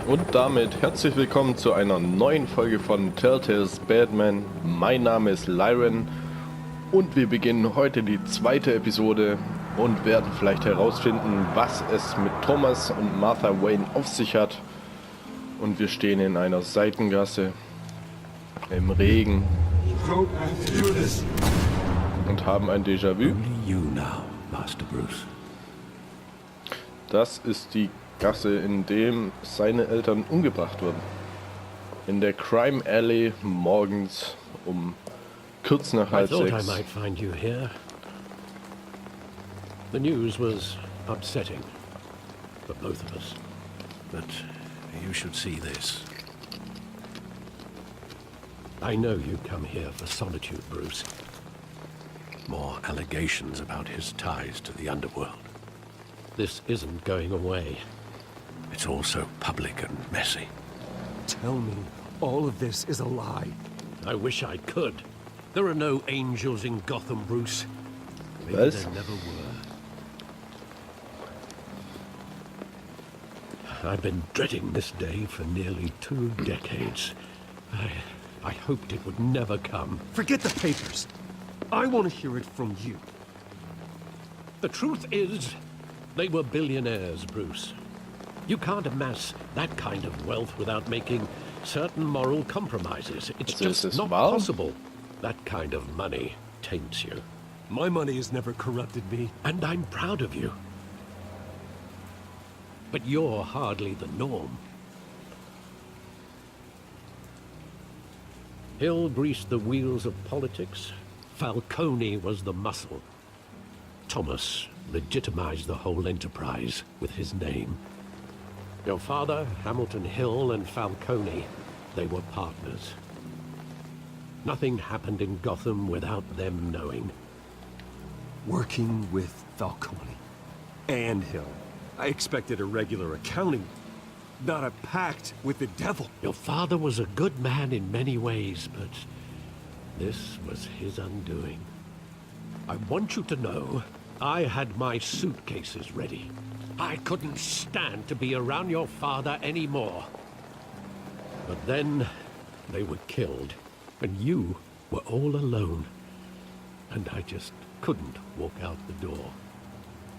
Und damit herzlich willkommen zu einer neuen Folge von Telltales Batman. Mein Name ist Liraen und wir beginnen heute die zweite Episode und werden vielleicht herausfinden, was es mit Thomas und Martha Wayne auf sich hat. Und wir stehen in einer Seitengasse im Regen und haben ein Déjà-vu. Das ist die Gasse, in dem seine Eltern umgebracht wurden. In der Crime Alley morgens um kurz nach halb I sechs. might find you here. The news was upsetting for both of us. But you should see this. I know you come here for solitude, Bruce. More allegations about his ties to the underworld. This isn't going away. It's all so public and messy. Tell me, all of this is a lie. I wish I could. There are no angels in Gotham, Bruce. Maybe Was? there never were. I've been dreading this day for nearly 2 decades. I hoped it would never come. Forget the papers. I want to hear it from you. The truth is, they were billionaires, Bruce. You can't amass that kind of wealth without making certain moral compromises. It's just not possible. That kind of money taints you. My money has never corrupted me. And I'm proud of you. But you're hardly the norm. Hill greased the wheels of politics. Falcone was the muscle. Thomas legitimized the whole enterprise with his name. Your father, Hamilton Hill, and Falcone, they were partners. Nothing happened in Gotham without them knowing. Working with Falcone and Hill. I expected a regular accounting, not a pact with the devil. Your father was a good man in many ways, but this was his undoing. I want you to know, I had my suitcases ready. I couldn't stand to be around your father anymore. But then, they were killed, and you were all alone. And I just couldn't walk out the door.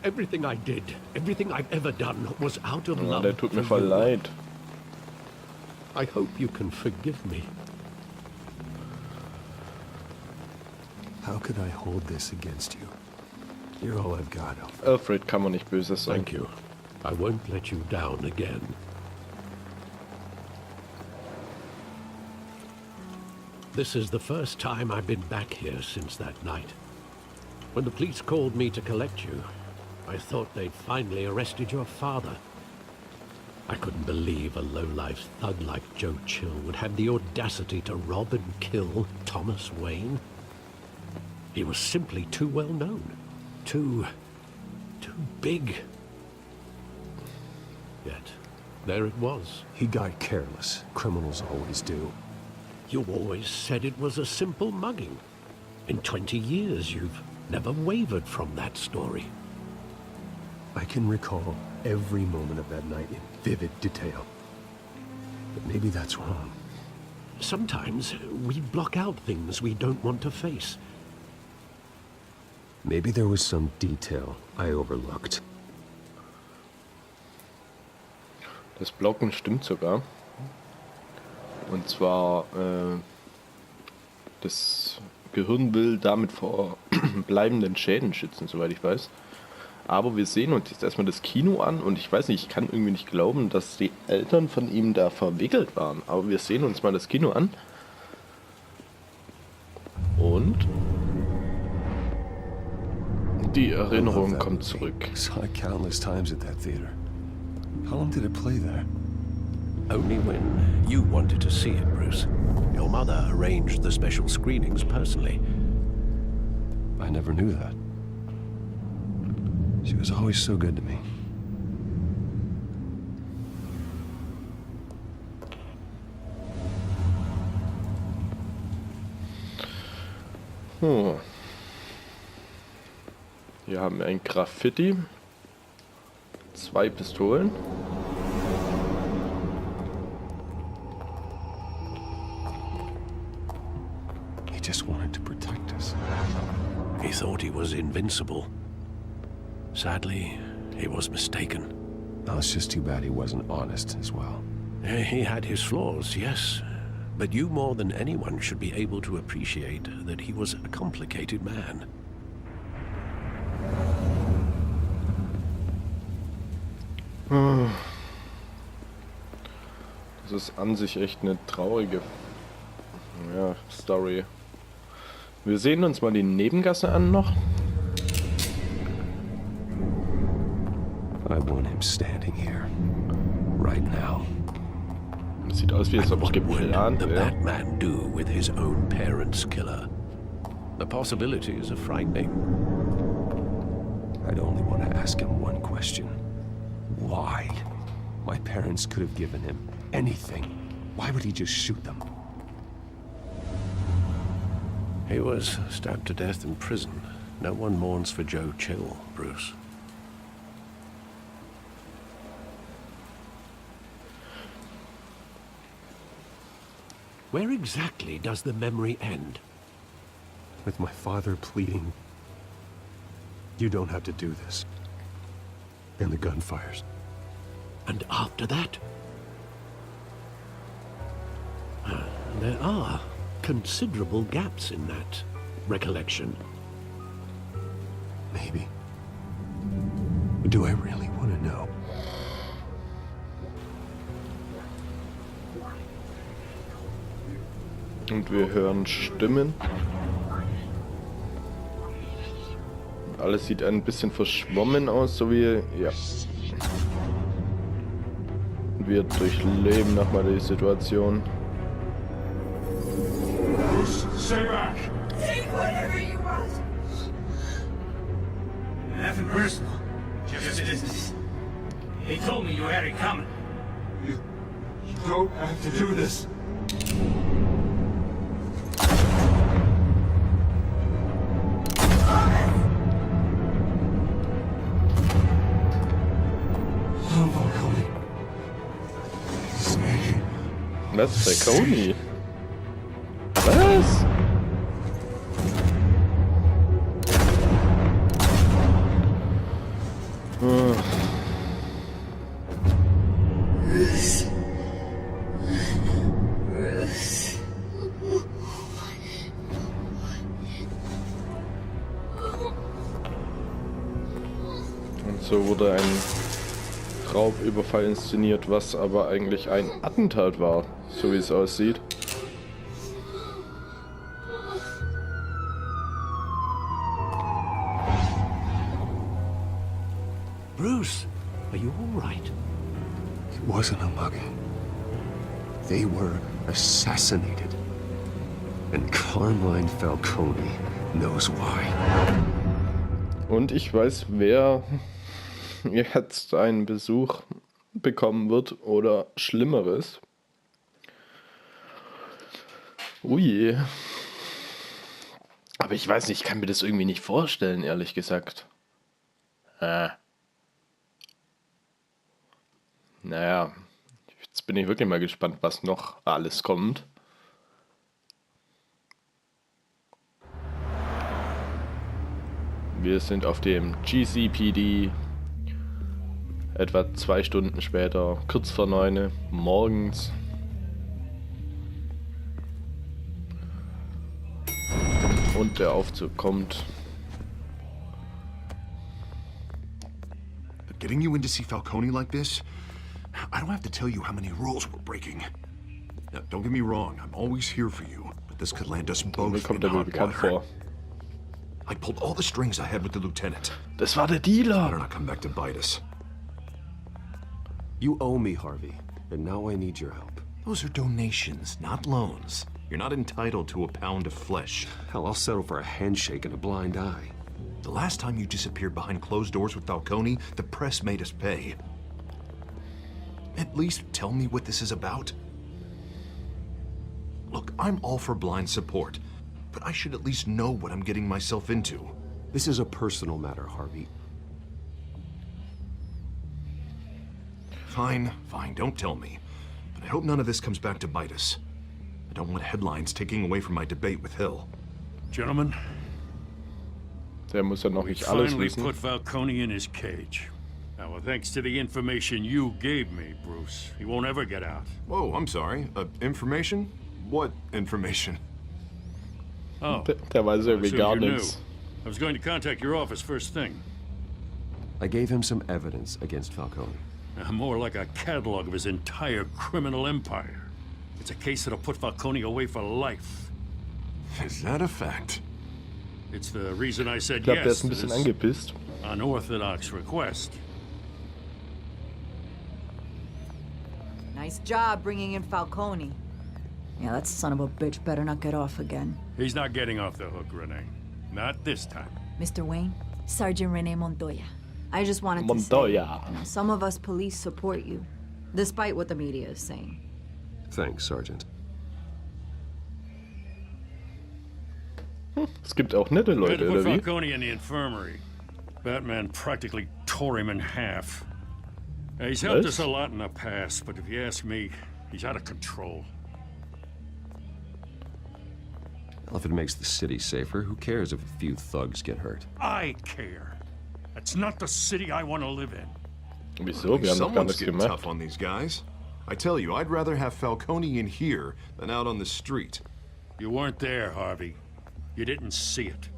Everything I did, everything I've ever done, was out of love. Der tut mir for voll you. leid. I hope you can forgive me. How could I hold this against you? You're all I've got, Alfred. Alfred kann man nicht böse sein. Thank you. I won't let you down again. This is the first time I've been back here since that night. When the police called me to collect you, I thought they'd finally arrested your father. I couldn't believe a low-life thug like Joe Chill would have the audacity to rob and kill Thomas Wayne. He was simply too well known. Too big. Yet, there it was. He got careless. Criminals always do. You always said it was a simple mugging. In 20 years, you've never wavered from that story. I can recall every moment of that night in vivid detail. But maybe that's wrong. Sometimes we block out things we don't want to face. Maybe there was some detail I overlooked. Das Blocken stimmt sogar. Und zwar, das Gehirn will damit vor bleibenden Schäden schützen, soweit ich weiß. Aber wir sehen uns jetzt erstmal das Kino an und ich weiß nicht, ich kann irgendwie nicht glauben, dass die Eltern von ihm da verwickelt waren. Aber wir sehen uns mal das Kino an. Und die Erinnerung kommt zurück. Saw it countless times at that theater. How long did it play there? Only when you wanted to see it, Bruce. Your mother arranged the special screenings personally. I never knew that. She was always so good to me. Hier haben wir ein Graffiti. 2 Pistolen. thought he was invincible. Sadly, he was mistaken. Oh, it's just too bad he wasn't honest as well. He had his flaws, yes. But you more than anyone should be able to appreciate that he was a complicated man. Das ist an sich echt eine traurige Story. Wir sehen uns mal die Nebengasse an noch. I want him standing here, right now. Sieht aus wie es ob What would geplant the wäre. Batman do with his own parents' killer? The possibilities are frightening. I'd only want to ask him one question. Why? My parents could have given him anything. Why would he just shoot them? He was stabbed to death in prison. No one mourns for Joe Chill, Bruce. Where exactly does the memory end? With my father pleading, "You don't have to do this." And the gun fires. And after that? There are considerable gaps in that recollection. Maybe. Do I really want to know? Und wir hören Stimmen. Alles sieht ein bisschen verschwommen aus, so wie... Ja. Wir durchleben nochmal die Situation. Stay back! Take whatever you want. Nothing personal. Just business. He told me you had it coming. You don't have to do this. Was? Falcone? Was? Und so wurde ein Raubüberfall inszeniert, was aber eigentlich ein Attentat war, so wie es aussieht. Bruce, are you all right? It wasn't a mugging. They were assassinated. And Carmine Falcone knows why. Und ich weiß, wer jetzt einen Besuch bekommen wird oder Schlimmeres. Ui. Aber ich weiß nicht, ich kann mir das irgendwie nicht vorstellen, ehrlich gesagt. Naja, jetzt bin ich wirklich mal gespannt, was noch alles kommt. Wir sind auf dem GCPD. Etwa 2 Stunden später, kurz vor 9 morgens. Und der Aufzug kommt. Getting you in to see Falcone like this? I don't have to tell you how many rules we're breaking. Now, don't get me wrong, I'm always here for you, but this could land us Mir both kommt in er wohl hot bekannt water. vor. I pulled all the strings I had with the lieutenant. Das war der Better Dealer. not come back to bite us. You owe me, Harvey, and now I need your help. Those are donations, not loans. You're not entitled to a pound of flesh. Hell, I'll settle for a handshake and a blind eye. The last time you disappeared behind closed doors with Falcone, the press made us pay. At least tell me what this is about. Look, I'm all for blind support, but I should at least know what I'm getting myself into. This is a personal matter, Harvey. Fine, don't tell me. But I hope none of this comes back to bite us. I don't want headlines taking away from my debate with Hill. Gentlemen, Der muss ja noch We nicht alles finally wissen. put Falcone in his cage. Now, thanks to the information you gave me, Bruce, he won't ever get out. Whoa, I'm sorry. Information? What information? Oh, Der weiß irgendwie assumed gar you knew. nichts. I was going to contact your office first thing. I gave him some evidence against Falcone. More like a catalog of his entire criminal empire. It's a case that'll put Falcone away for life. Is that a fact? It's the reason I said Ich glaube, der yes ist ein to bisschen this angepisst. unorthodox request. Nice job bringing in Falcone. Yeah, that son of a bitch better not get off again. He's not getting off the hook, Renee. Not this time. Mr. Wayne, Sergeant Rene Montoya. I just wanted to say, Montoya. some of us police support you, despite what the media is saying. Thanks, Sergeant. Es gibt auch nette We had Leute, to put oder wie? Falcone in the infirmary. Batman practically tore him in half. He's helped Was? us a lot in the past, but if you ask me, he's out of control. Well, if it makes the city safer, who cares if a few thugs get hurt? I care. That's not the city I want to live in. Wieso? Wir haben doch gar Someone's nichts getting gemacht. tough on these guys. I tell you, I'd rather have Falcone in here than out on the street. You weren't there, Harvey. You didn't see it.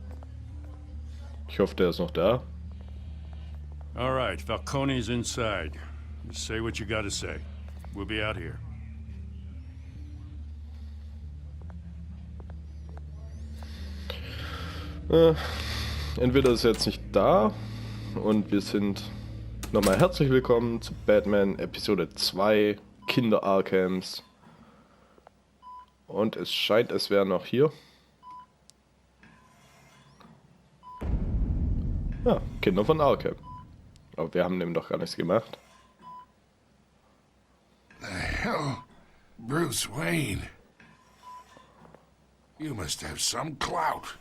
Ich hoffe, der ist noch da. All right, Falcone's inside. Just say what you gotta say. We'll be out here. Entweder ist er jetzt nicht da und wir sind nochmal herzlich willkommen zu Batman Episode 2 Kinder Arkhams. Und es scheint, es wäre noch hier. Ja, Kinder von Arkham. Aber wir haben dem doch gar nichts gemacht. Hell, Bruce Wayne. You must have some clout.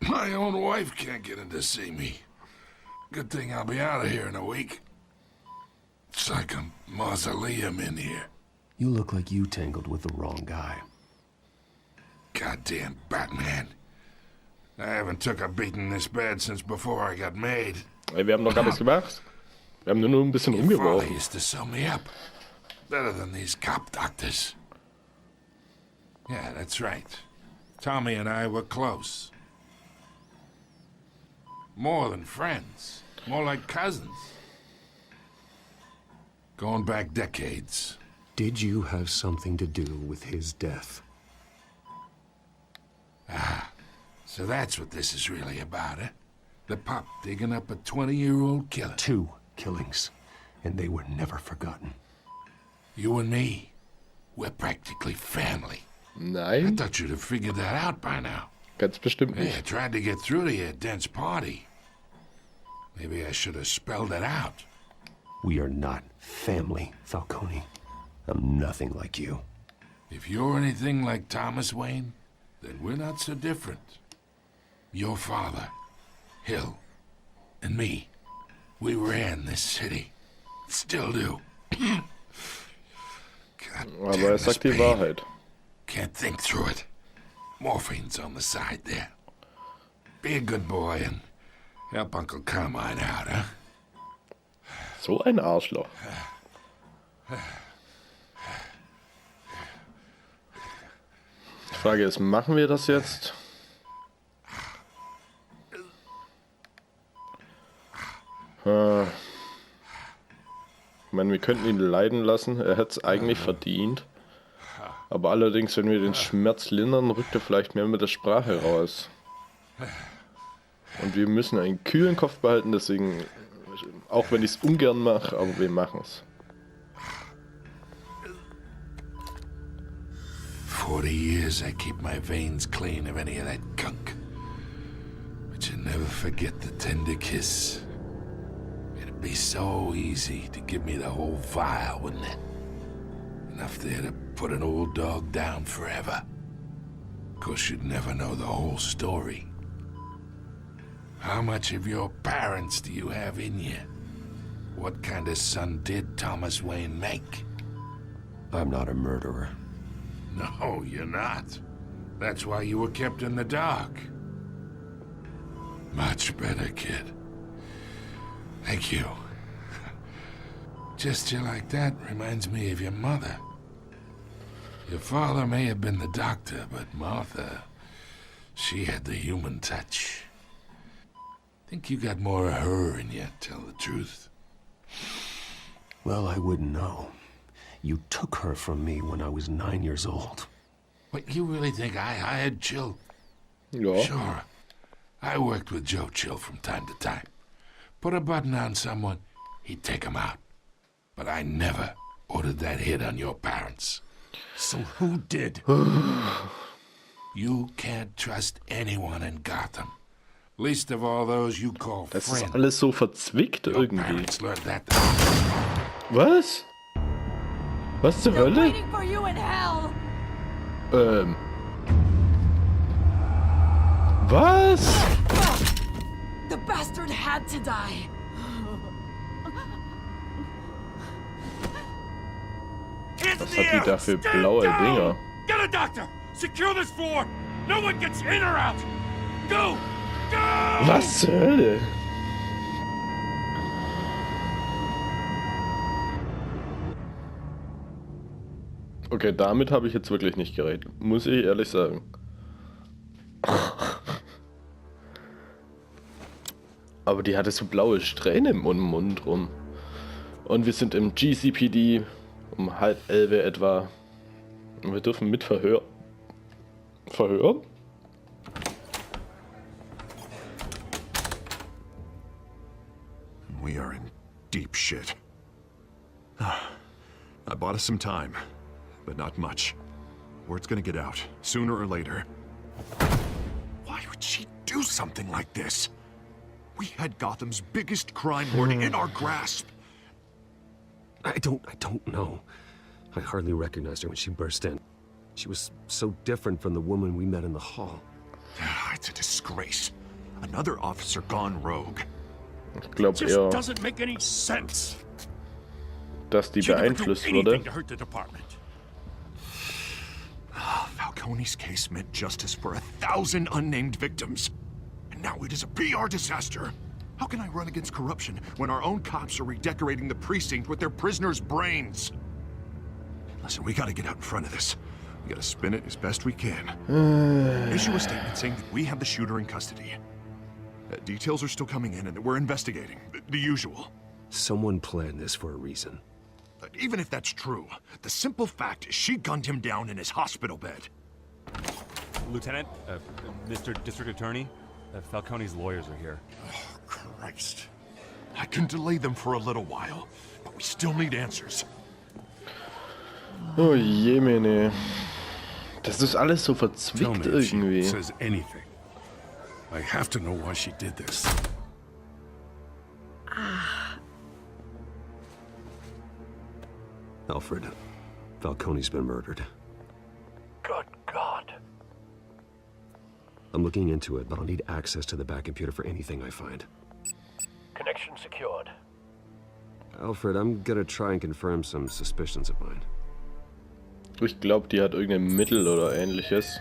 My own wife can't get in to see me. Good thing I'll be out of here in a week. It's like a mausoleum in here. You look like you tangled with the wrong guy. Goddamn Batman. I haven't took a beating this bad since before I got made. Ey, wir haben noch gar nichts gemacht. Wir haben nur ein bisschen Your father umgeworfen. used to sew me up. Better than these cop doctors. Yeah, that's right. Tommy and I were close. More than friends. More like cousins. Going back decades. Did you have something to do with his death? So that's what this is really about, eh? The pup digging up a 20-year-old killer. 2 killings, and they were never forgotten. You and me, we're practically family. I Nein, thought you'd have figured that out by now. ganz bestimmt Hey, I nicht. tried to get through to you at Dent's party. Maybe I should have spelled it out. We are not family, Falcone. I'm nothing like you. If you're anything like Thomas Wayne, then we're not so different. Your father, Hill, and me, we ran this city. Still do. God Aber damn er this sagt die pain. Wahrheit. Can't think through it. Morphine's on the side there. Be a good boy and help Uncle Carmine out, huh? So ein Arschloch. Die Frage ist, machen wir das jetzt? Ich meine, wir könnten ihn leiden lassen. Er hätte es eigentlich verdient. Aber allerdings, wenn wir den Schmerz lindern, rückt er vielleicht mehr mit der Sprache raus. Und wir müssen einen kühlen Kopf behalten, deswegen, auch wenn ich es ungern mache, aber wir machen es. 40 years I keep my veins clean of any of that gunk. But you never forget the tender kiss. It'd be so easy to give me the whole vial, wouldn't it? Enough there to put an old dog down forever. Of course, you'd never know the whole story. How much of your parents do you have in you? What kind of son did Thomas Wayne make? I'm not a murderer. No, you're not. That's why you were kept in the dark. Much better, kid. Thank you. Gesture like that reminds me of your mother. Your father may have been the doctor, but Martha, she had the human touch. Think you got more of her in you, tell the truth. Well, I wouldn't know. You took her from me when I was 9 years old. What, you really think I hired Chill? Ja. Sure. I worked with Joe Chill from time to time. Put a button on someone, he'd take him out. But I never ordered that hit on your parents. So who did? You can't trust anyone in Gotham. Least of all those you call Das friends. ist alles so verzwickt Your irgendwie. parents learned that. Was? Was zur They're Hölle? waiting for you in hell. Was? The bastard had to die. Was hat die da für blaue Dinger? Get a doctor! Secure this floor! No one gets in or out! Go! Go! Was zur Hölle? Okay, damit habe ich jetzt wirklich nicht gerechnet, muss ich ehrlich sagen. Aber die hatte so blaue Strähnen im Mund rum. Und wir sind im GCPD um 10:30 etwa. Und wir dürfen mit Verhör. Verhör? We are in deep shit. I bought us some time, but not much. Word's gonna get out, sooner or later. Why would she do something like this? We had Gotham's biggest crime lord in our grasp. I don't know. I hardly recognized her when she burst in. She was so different from the woman we met in the hall. It's a disgrace. Another officer gone rogue. Ich glaube Just eher, doesn't make any sense. dass die She never do beeinflusst anything wurde. to hurt the department. Falcone's case meant justice for 1,000 unnamed victims. And now it is a PR disaster. How can I run against corruption when our own cops are redecorating the precinct with their prisoners' brains? Listen, we gotta get out in front of this. We gotta spin it as best we can. Issue a statement saying that we have the shooter in custody. Details are still coming in and that we're investigating. The usual. Someone planned this for a reason. Even if that's true, the simple fact is she gunned him down in his hospital bed. Lieutenant, Mr. District Attorney, Falcone's lawyers are here. Oh, Christ. I can delay them for a little while, but we still need answers. Oh Jemine. Das ist alles so Tell verzwickt me if she irgendwie. says anything. I have to know why she did this. Alfred, Falcone's been murdered. Good God. I'm looking into it, but I'll need access to the back computer for anything I find. Connection secured. Alfred, I'm gonna try and confirm some suspicions of mine. Ich glaube, die hat irgendein Mittel oder ähnliches.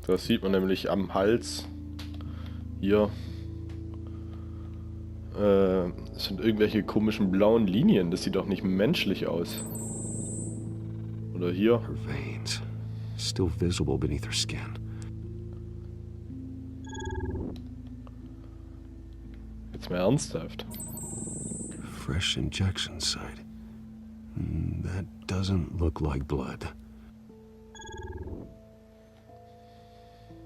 Das sieht man nämlich am Hals. Hier. Es sind irgendwelche komischen blauen Linien. Das sieht doch nicht menschlich aus. Oder hier. Her veins, still visible beneath her skin. Jetzt mal ernsthaft. Fresh injection site. That doesn't look like blood.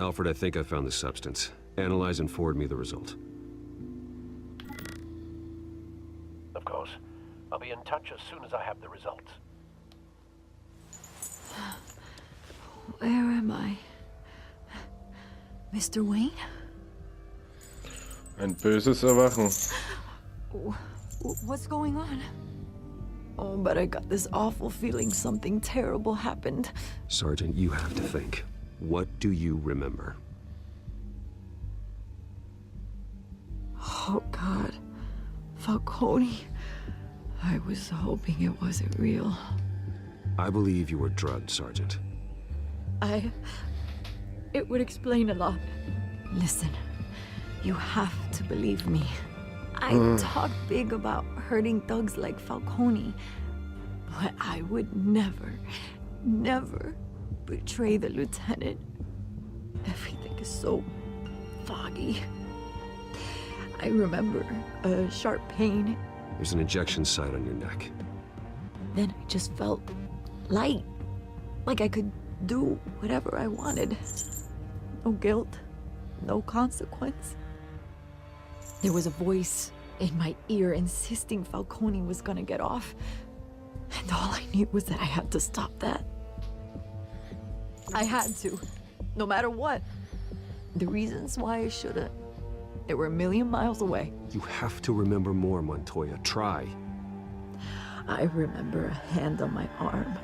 Alfred, I think I found the substance. Analyze and forward me the result. Of course. I'll be in touch as soon as I have the results. Where am I? Mr. Wayne? Ein böses Erwachen. What's going on? Oh, but I got this awful feeling something terrible happened. Sergeant, you have to think. What do you remember? Oh, God. Falcone. I was hoping it wasn't real. I believe you were drugged, Sergeant. It would explain a lot. Listen, You have to believe me. I talk big about hurting thugs like Falcone, but I would never, never betray the lieutenant. Everything is so foggy. I remember a sharp pain. There's an injection site on your neck. Then I just felt light, like I could do whatever I wanted. No guilt, no consequence. There was a voice in my ear insisting Falcone was gonna get off. And all I knew was that I had to stop that. I had to, no matter what. The reasons why I shouldn't, they were a million miles away. You have to remember more, Montoya. Try. I remember a hand on my arm,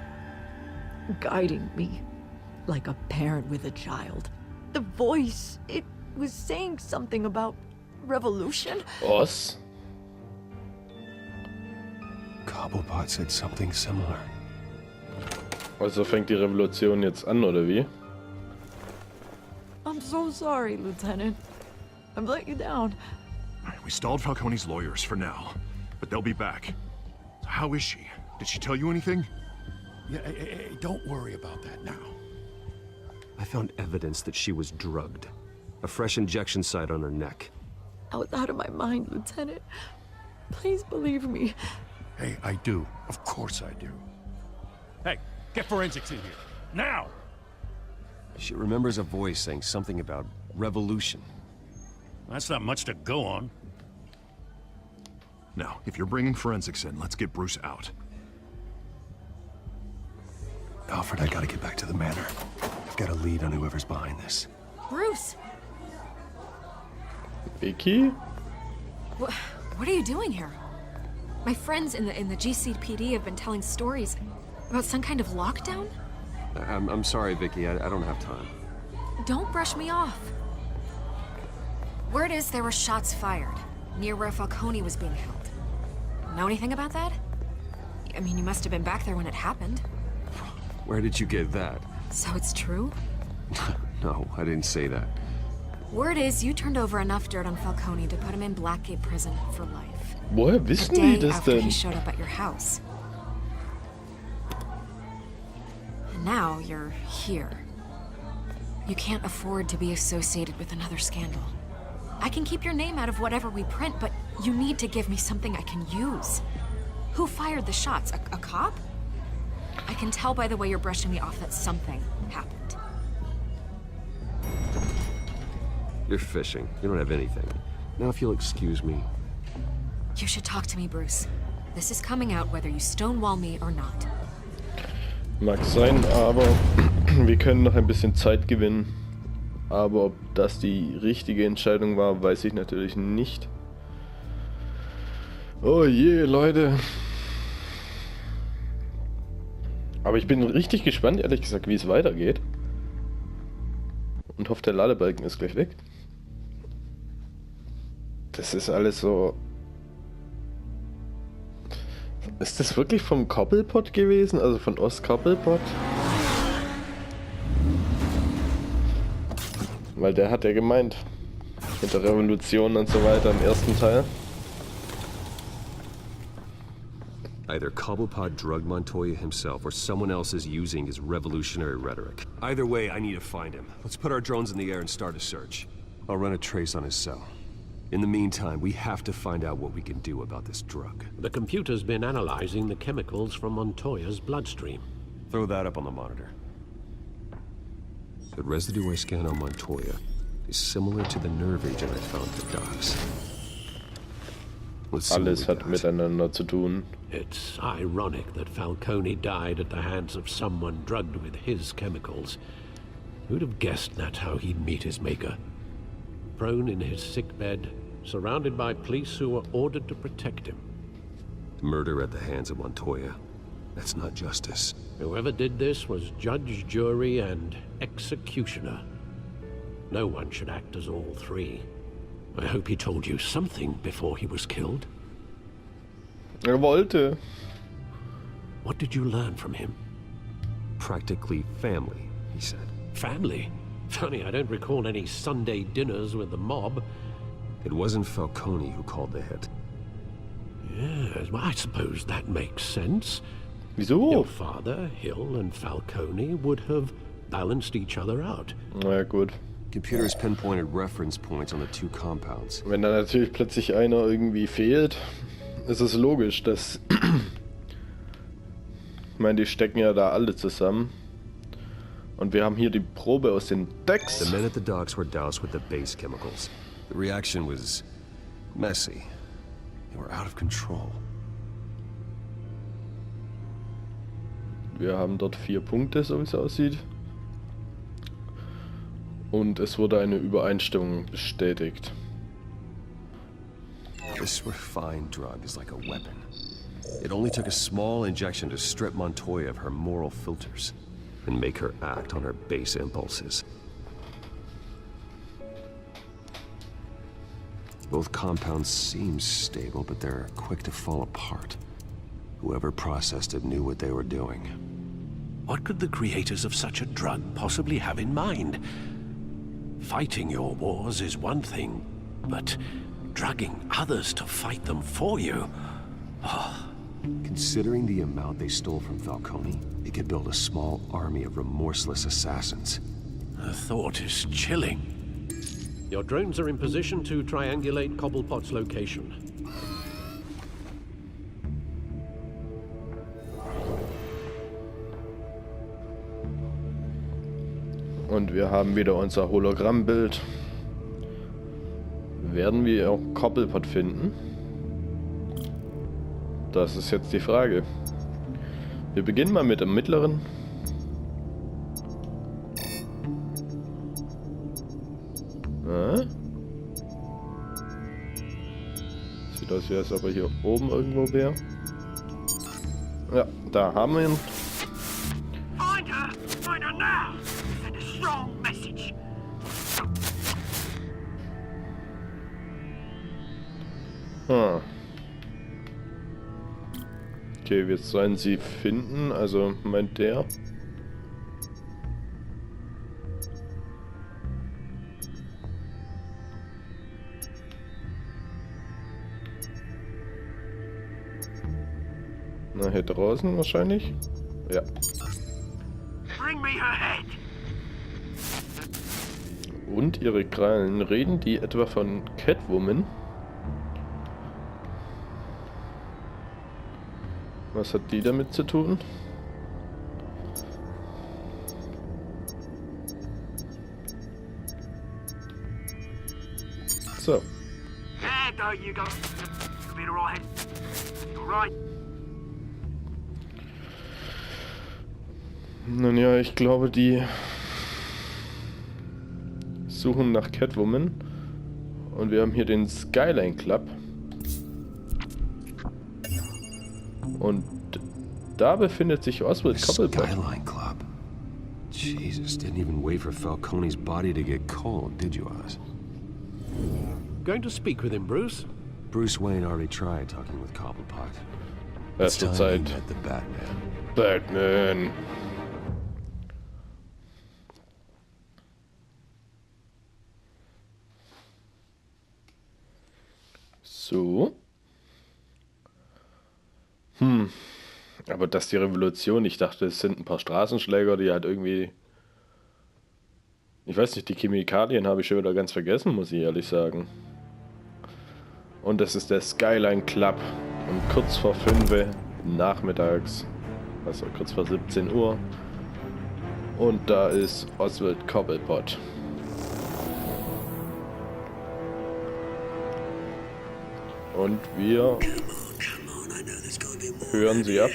guiding me like a parent with a child. The voice, it was saying something about revolution. Was? Cobblepot said something similar. Also fängt die Revolution jetzt an, oder wie? I'm so sorry, Lieutenant. I've let you down. We stalled Falcone's lawyers for now, but they'll be back. How is she? Did she tell you anything? Yeah, hey, don't worry about that now. I found evidence that she was drugged. A fresh injection site on her neck. I was out of my mind, Lieutenant. Please believe me. Hey, I do. Of course I do. Hey, get forensics in here. Now! She remembers a voice saying something about revolution. That's not much to go on. Now, if you're bringing forensics in, let's get Bruce out. Alfred, I gotta get back to the manor. I've got a lead on whoever's behind this. Bruce! Vicky? What are you doing here? My friends in the GCPD have been telling stories about some kind of lockdown? I'm sorry, Vicky. I don't have time. Don't brush me off. Word is there were shots fired near where Falcone was being held. Know anything about that? I mean, you must have been back there when it happened. Where did you get that? So it's true? No, I didn't say that. Word is you turned over enough dirt on Falcone to put him in Blackgate prison for life. Woher A wissen die day das after denn? he showed up at your house. And now you're here. You can't afford to be associated with another scandal. I can keep your name out of whatever we print, but you need to give me something I can use. Who fired the shots? A cop? I can tell by the way you're brushing me off that something happened. You're fishing. You don't have anything. Now, if you'll excuse me. You should talk to me, Bruce. This is coming out whether you stonewall me or not. Mag sein, aber wir können noch ein bisschen Zeit gewinnen. Aber ob das die richtige Entscheidung war, weiß ich natürlich nicht. Oh je, Leute. Aber ich bin richtig gespannt, ehrlich gesagt, wie es weitergeht. Und hoffe, der Ladebalken ist gleich weg. Das ist alles so... Ist das wirklich vom Cobblepot gewesen? Also von Ost Cobblepot? Weil der hat ja gemeint, mit der Revolution und so weiter im ersten Teil. Either Cobblepot drugged Montoya himself or someone else is using his revolutionary rhetoric. Either way, I need to find him. Let's put our drones in the air and start a search. I'll run a trace on his cell. In the meantime, we have to find out what we can do about this drug. The computer's been analyzing the chemicals from Montoya's bloodstream. Throw that up on the monitor. The residue I scan on Montoya is similar to the nerve agent I found at the docks. Let's see Alles what we hat got. miteinander zu tun. It's ironic that Falcone died at the hands of someone drugged with his chemicals. Who'd have guessed that's how he'd meet his maker? Prone in his sickbed, surrounded by police who were ordered to protect him. Murder at the hands of Montoya. That's not justice. Whoever did this was judge, jury, and executioner. No one should act as all three. I hope he told you something before he was killed. Wollte. What did you learn from him? Practically family, he said. Family? Funny, I don't recall any Sunday dinners with the mob. It wasn't Falcone who called the hit. Yes, well, I suppose that makes sense. Wieso? Your father, Hill, and Falcone would have balanced each other out. Na ja, gut. Computers pinpointed reference points on the two compounds. Wenn da natürlich plötzlich einer irgendwie fehlt, ist es logisch, dass... Ich meine, die stecken ja da alle zusammen. Und wir haben hier die Probe aus den Decks. The men at the docks were doused with the base chemicals. The reaction was messy. They were out of control. Wir haben dort 4 Punkte, so wie es aussieht. Und es wurde eine Übereinstimmung bestätigt. This refined drug is like a weapon. It only took a small injection to strip Montoya of her moral filters and make her act on her base impulses. Both compounds seem stable, but they're quick to fall apart. Whoever processed it knew what they were doing. What could the creators of such a drug possibly have in mind? Fighting your wars is one thing, but drugging others to fight them for you? Considering the amount they stole from Falcone, they could build a small army of remorseless assassins. The thought is chilling. Your drones are in position to triangulate Cobblepot's location. Und wir haben wieder unser Hologrammbild. Werden wir auch Cobblepot finden? Das ist jetzt die Frage. Wir beginnen mal mit dem mittleren. Sieht aus, wie als ob er hier oben irgendwo wäre. Ja, da haben wir ihn. Find her now. Send a strong message. Okay, wir sollen sie finden, also meint der. Na, hier draußen wahrscheinlich? Ja. Bring me her head. Und ihre Krallen, reden die etwa von Catwoman? Was hat die damit zu tun? So. There you go. You'll be alright. You're right. Nun ja, ich glaube, die suchen nach Catwoman. Und wir haben hier den Skyline Club. Und da befindet sich Oswald Cobblepot. Skyline Club. Jesus, didn't even wait for Falcone's body to get cold, did you, Oz? Going to speak with him, Bruce? Bruce Wayne already tried talking with Cobblepot. Erste Zeit. Met the Batman. Batman. So. Aber das ist die Revolution. Ich dachte, es sind ein paar Straßenschläger, die halt irgendwie... Ich weiß nicht, die Chemikalien habe ich schon wieder ganz vergessen, muss ich ehrlich sagen. Und das ist der Skyline Club. Um kurz vor 5 Uhr nachmittags. Also kurz vor 17 Uhr. Und da ist Oswald Cobblepot. Und wir hören sie ab.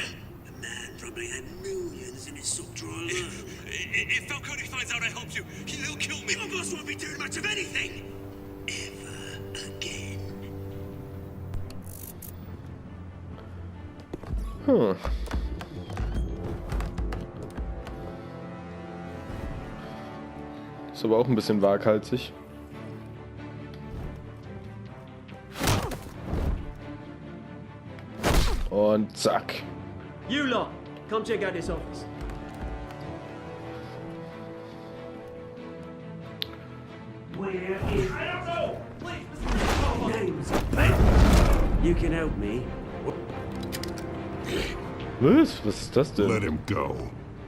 If Falcone finds out I helped you, he'll kill me. Your boss won't be doing much of anything. Ever again. Ist aber auch ein bisschen waghalsig. Und zack. You lot, come check out this office. Where is... I don't know! Please, Mr. You can help me. Was? Was ist das denn? Let him go.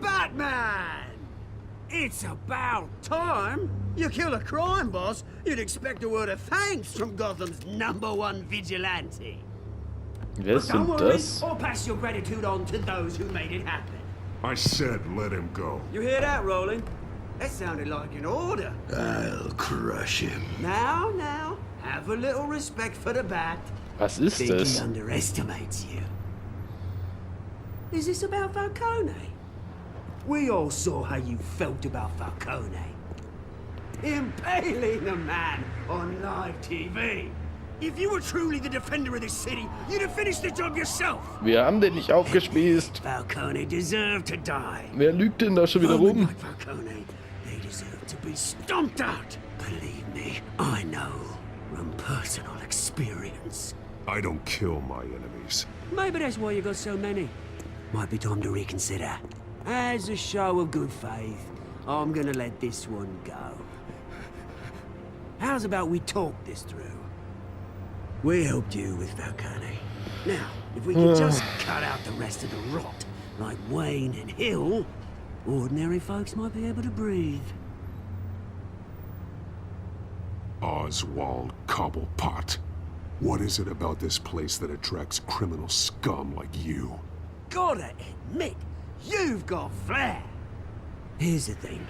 Batman! It's about time. You kill a crime boss, you'd expect a word of thanks from Gotham's #1 vigilante. Wer ist denn das? Or pass your gratitude on to those who made it happen. I said let him go. You hear that, Roland? That sounded like an order. I'll crush him. Now, have a little respect for the Bat. Was ist Think he das? underestimates you. Is this about Falcone? We all saw how you felt about Falcone. Impaling a man on live TV. If you were truly the defender of this city, you'd have finished the job yourself. Wir haben den nicht aufgespießt. Falcone deserved to die. Wer lügt denn da schon wieder rum? Like Falcone, they deserve to be stomped out. Believe me, I know from personal experience. I don't kill my enemies. Maybe that's why you got so many. Might be time to reconsider. As a show of good faith, I'm gonna let this one go. How's about we talk this through? We helped you with Falcone. Now, if we could just cut out the rest of the rot, like Wayne and Hill, ordinary folks might be able to breathe. Oswald Cobblepot. What is it about this place that attracts criminal scum like you? Gotta admit, you've got flair. Here's the thing.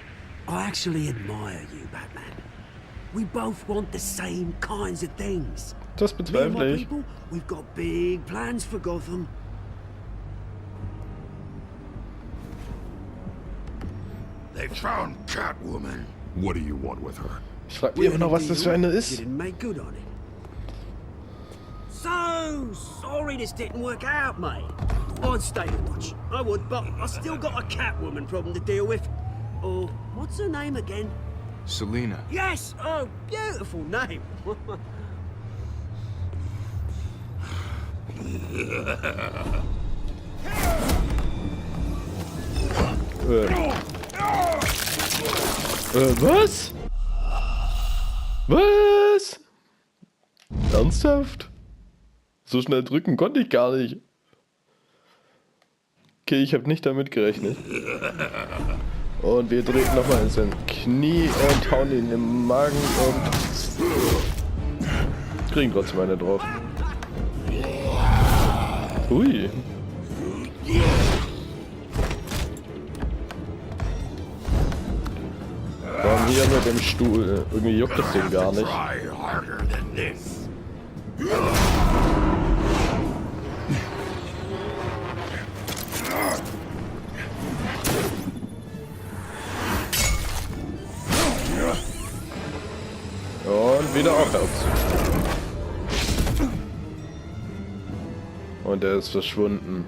I actually admire you, Batman. We both want the same kinds of things. Das Me and bezweifle my ich. people, we've got big plans for Gotham. They found Catwoman. What do you want with her? Ich frag mich immer noch, was das für eine You ist. didn't make good on it. So sorry this didn't work out, mate. I'd stay to watch. I would, but I still got a Catwoman problem to deal with. Oh, what's her name again? Selina. Yes! Oh, beautiful name. Was? Was? Ernsthaft? So schnell drücken konnte ich gar nicht. Okay, ich habe nicht damit gerechnet. Und wir treten nochmal in sein Knie und hauen ihn im Magen und kriegen trotzdem eine drauf. Ui. Warum hier mit dem Stuhl? Irgendwie juckt das Ding gar nicht. Try harder than this. Und wieder aufwärts. Und er ist verschwunden.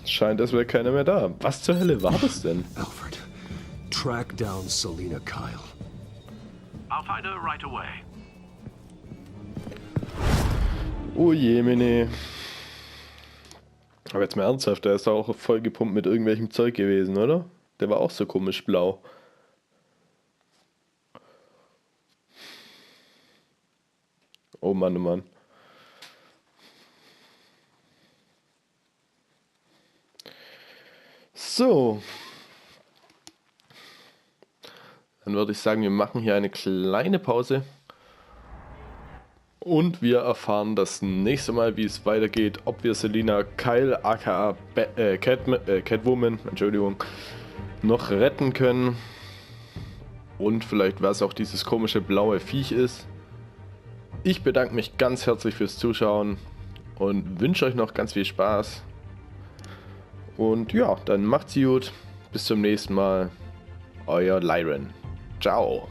Scheint, als wäre keiner mehr da. Was zur Hölle war das denn? Alfred, track down Selina Kyle. I'll find her right away. Oh je, Mene. Aber jetzt mal ernsthaft, der ist auch voll gepumpt mit irgendwelchem Zeug gewesen, oder? Der war auch so komisch blau. Oh Mann, oh Mann. So. Dann würde ich sagen, wir machen hier eine kleine Pause. Und wir erfahren das nächste Mal, wie es weitergeht, ob wir Selina Kyle, aka Catwoman, Entschuldigung, noch retten können. Und vielleicht, was auch dieses komische blaue Viech ist. Ich bedanke mich ganz herzlich fürs Zuschauen und wünsche euch noch ganz viel Spaß. Und ja, dann macht's gut. Bis zum nächsten Mal. Euer Liraen. Ciao.